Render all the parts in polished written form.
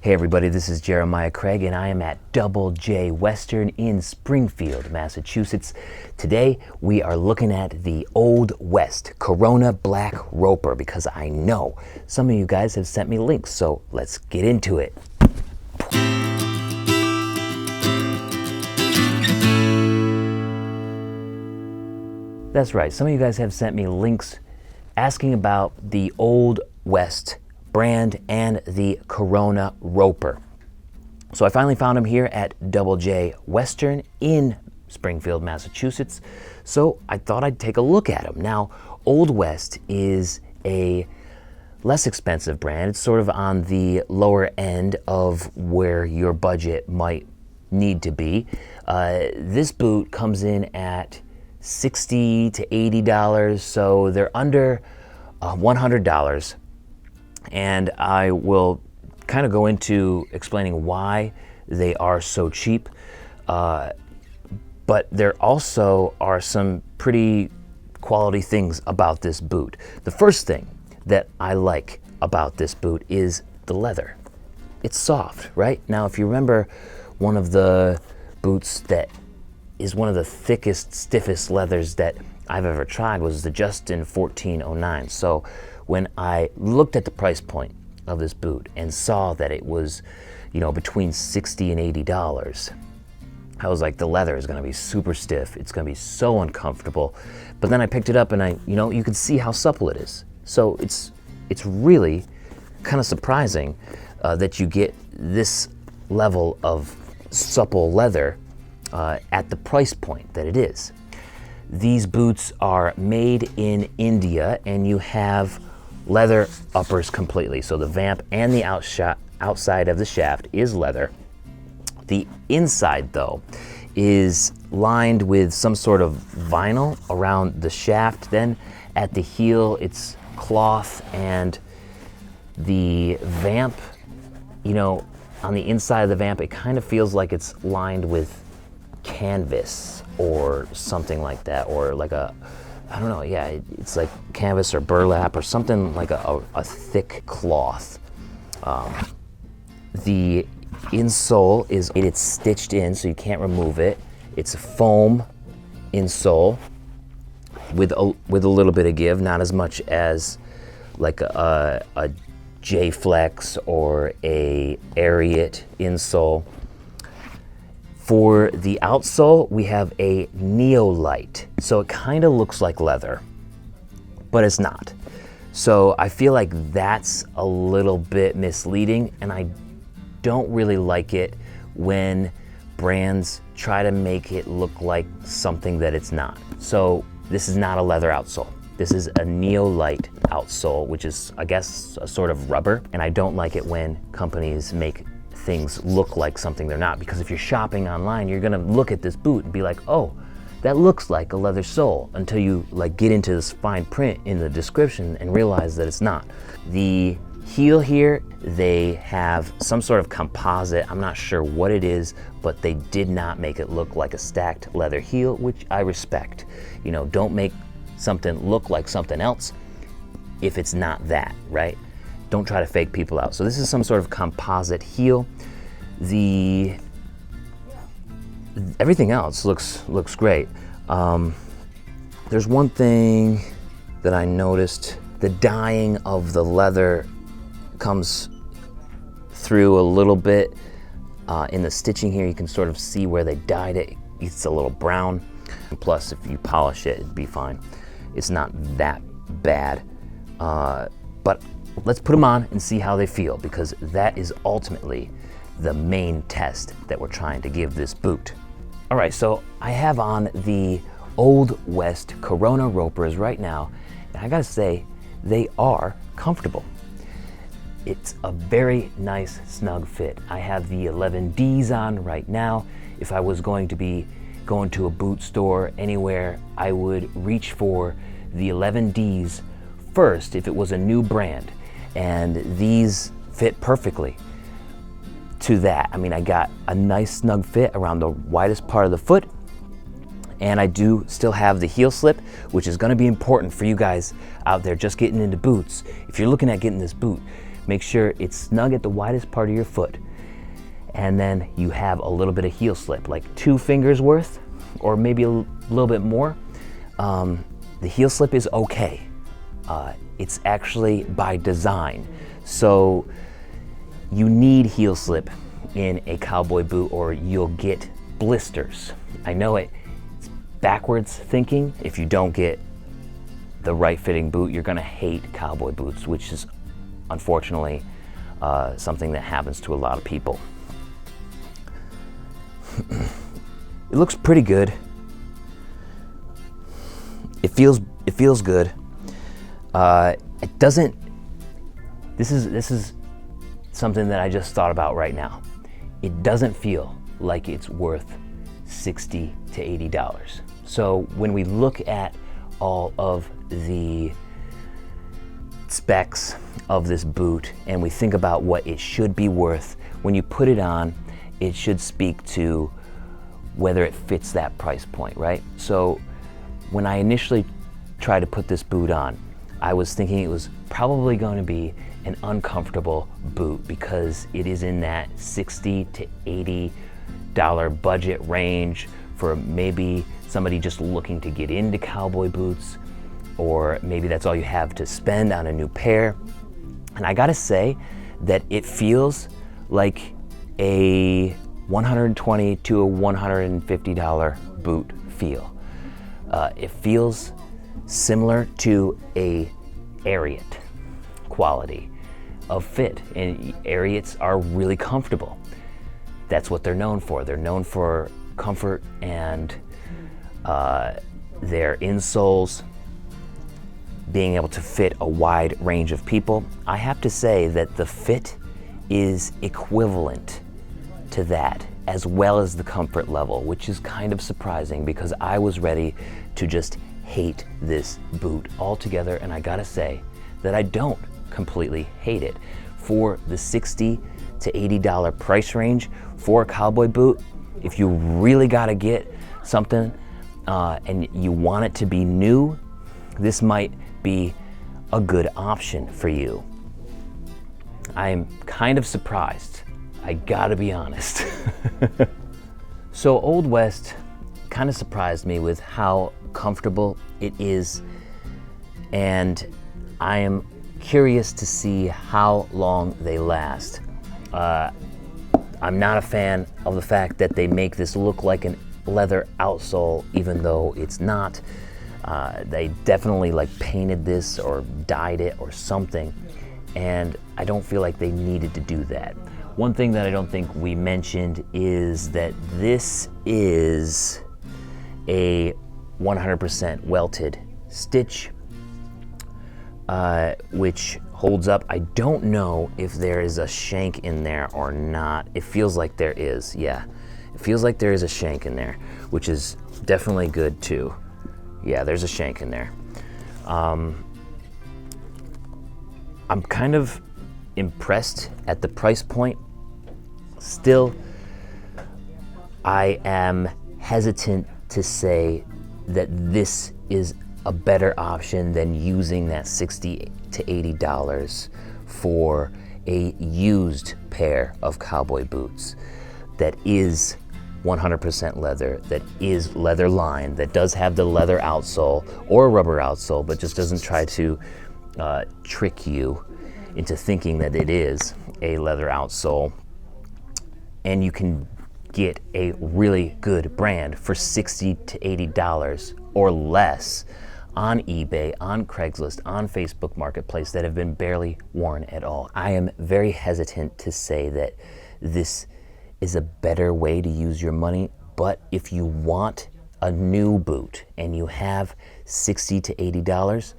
Hey everybody, this is Jeremiah Craig and I am at Double J Western in Springfield, Massachusetts. Today we are looking at the Old West Corona Black Roper because I know some of you guys have sent me links, so let's get into it. That's right, some of you guys have sent me links asking about the Old West brand and the Corona Roper. So I finally found them here at Double J Western in Springfield, Massachusetts. So I thought I'd take a look at them. Now, Old West is a less expensive brand. It's sort of on the lower end of where your budget might need to be. This boot comes in at $60 to $80, so they're under $100. And I will kind of go into explaining why they are so cheap. But there also are some pretty quality things about this boot. The first thing that I like about this boot is the leather. It's soft, right? Now, if you remember, one of the boots that is one of the thickest, stiffest leathers that I've ever tried was the Justin 1409. So when I looked at the price point of this boot and saw that it was, between $60 and $80, I was like, the leather is going to be super stiff. It's going to be so uncomfortable. But then I picked it up and you can see how supple it is. So it's really kind of surprising that you get this level of supple leather at the price point that it is. These boots are made in India and you have leather uppers completely. So the vamp and the outside of the shaft is leather. The inside, though, is lined with some sort of vinyl around the shaft. Then at the heel, it's cloth, and the vamp, on the inside of the vamp, it kind of feels like it's lined with canvas or something like that, or like it's like canvas or burlap or something like a thick cloth. The insole it's stitched in, so you can't remove it. It's a foam insole with a little bit of give, not as much as like a J-Flex or a Ariat insole. For the outsole, we have a Neolite. So it kind of looks like leather, but it's not. So I feel like that's a little bit misleading, and I don't really like it when brands try to make it look like something that it's not. So this is not a leather outsole. This is a Neolite outsole, which is, I guess, a sort of rubber. And I don't like it when companies make things look like something they're not, because if you're shopping online, you're gonna look at this boot and be like, oh, that looks like a leather sole, until you get into this fine print in the description and realize that it's not. The heel here, they have some sort of composite. I'm not sure what it is, but they did not make it look like a stacked leather heel, which I respect. Don't make something look like something else if it's not that, right? Don't try to fake people out. So this is some sort of composite heel. Everything else looks great. There's one thing that I noticed. The dyeing of the leather comes through a little bit in the stitching here. You can sort of see where they dyed it. It's a little brown. Plus, if you polish it, it'd be fine. It's not that bad. But let's put them on and see how they feel, because that is ultimately the main test that we're trying to give this boot. All right, so I have on the Old West Corona Ropers right now, and I gotta say, they are comfortable. It's a very nice, snug fit. I have the 11Ds on right now. If I was going to be going to a boot store anywhere, I would reach for the 11Ds first if it was a new brand, and these fit perfectly to that. I mean, I got a nice snug fit around the widest part of the foot, and I do still have the heel slip, which is going to be important for you guys out there just getting into boots. If you're looking at getting this boot, Make sure it's snug at the widest part of your foot. And then you have a little bit of heel slip, like 2 fingers worth, or maybe a little bit more. The heel slip is okay. It's actually by design. So you need heel slip in a cowboy boot or you'll get blisters. I know it's backwards thinking. If you don't get the right fitting boot, you're gonna hate cowboy boots, which is unfortunately something that happens to a lot of people. It looks pretty good. It feels good. It doesn't. This is something that I just thought about right now. It doesn't feel like it's worth $60 to $80. So when we look at all of the specs of this boot and we think about what it should be worth, when you put it on, it should speak to whether it fits that price point, right? So when I initially tried to put this boot on, I was thinking it was probably going to be an uncomfortable boot because it is in that $60 to $80 budget range for maybe somebody just looking to get into cowboy boots, or maybe that's all you have to spend on a new pair. And I gotta say that it feels like a $120 to a $150 boot feel. It feels similar to a Ariat quality of fit, and Ariats are really comfortable. That's what they're known for. They're known for comfort, and their insoles being able to fit a wide range of people. I have to say that the fit is equivalent to that, as well as the comfort level, which is kind of surprising because I was ready to just hate this boot altogether, and I gotta say that I don't completely hate it. For the $60 to $80 price range for a cowboy boot, if you really gotta get something and you want it to be new, this might be a good option for you. I'm kind of surprised, I gotta be honest. So Old West kind of surprised me with how comfortable it is, and I am curious to see how long they last. I'm not a fan of the fact that they make this look like a leather outsole, even though it's not. They definitely painted this or dyed it or something, and I don't feel like they needed to do that. One thing that I don't think we mentioned is that this is a 100% welted stitch, which holds up. I don't know if there is a shank in there or not. It feels like there is, yeah. It feels like there is a shank in there, which is definitely good too. Yeah, there's a shank in there. I'm kind of impressed at the price point. Still, I am hesitant to say that this is a better option than using that $60 to $80 for a used pair of cowboy boots that is 100% leather, that is leather lined, that does have the leather outsole or rubber outsole, but just doesn't try to trick you into thinking that it is a leather outsole. And you can get a really good brand for $60 to $80 or less on eBay, on Craigslist, on Facebook Marketplace that have been barely worn at all. I am very hesitant to say that this is a better way to use your money, but if you want a new boot and you have $60 to $80,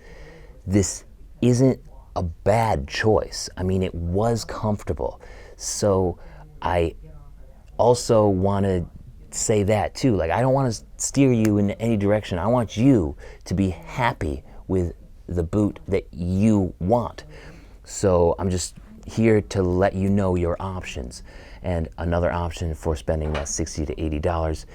this isn't a bad choice. I mean, it was comfortable. So I also want to say that too. I don't want to steer you in any direction. I want you to be happy with the boot that you want. So I'm just here to let you know your options. And another option for spending that $60 to $80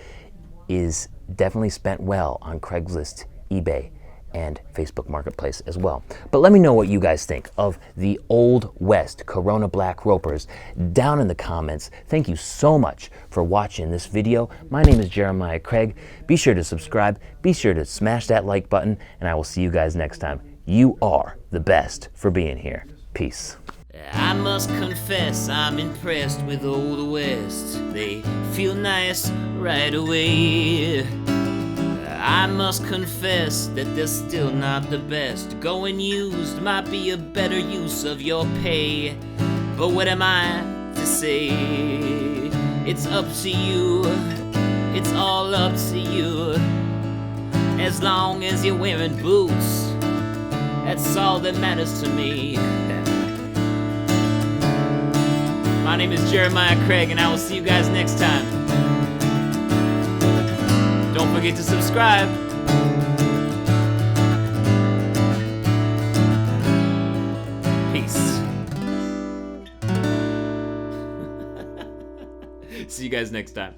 is definitely spent well on Craigslist, eBay, and Facebook Marketplace as well. But let me know what you guys think of the Old West Corona Black Ropers down in the comments. Thank you so much for watching this video. My name is Jeremiah Craig. Be sure to subscribe, be sure to smash that like button, and I will see you guys next time. You are the best for being here. Peace. I must confess I'm impressed with Old West. They feel nice right away. I must confess that they're still not the best. Going used might be a better use of your pay. But what am I to say? It's up to you. It's all up to you. As long as you're wearing boots, that's all that matters to me. My name is Jeremiah Craig, and I will see you guys next time. Don't forget to subscribe. Peace. See you guys next time.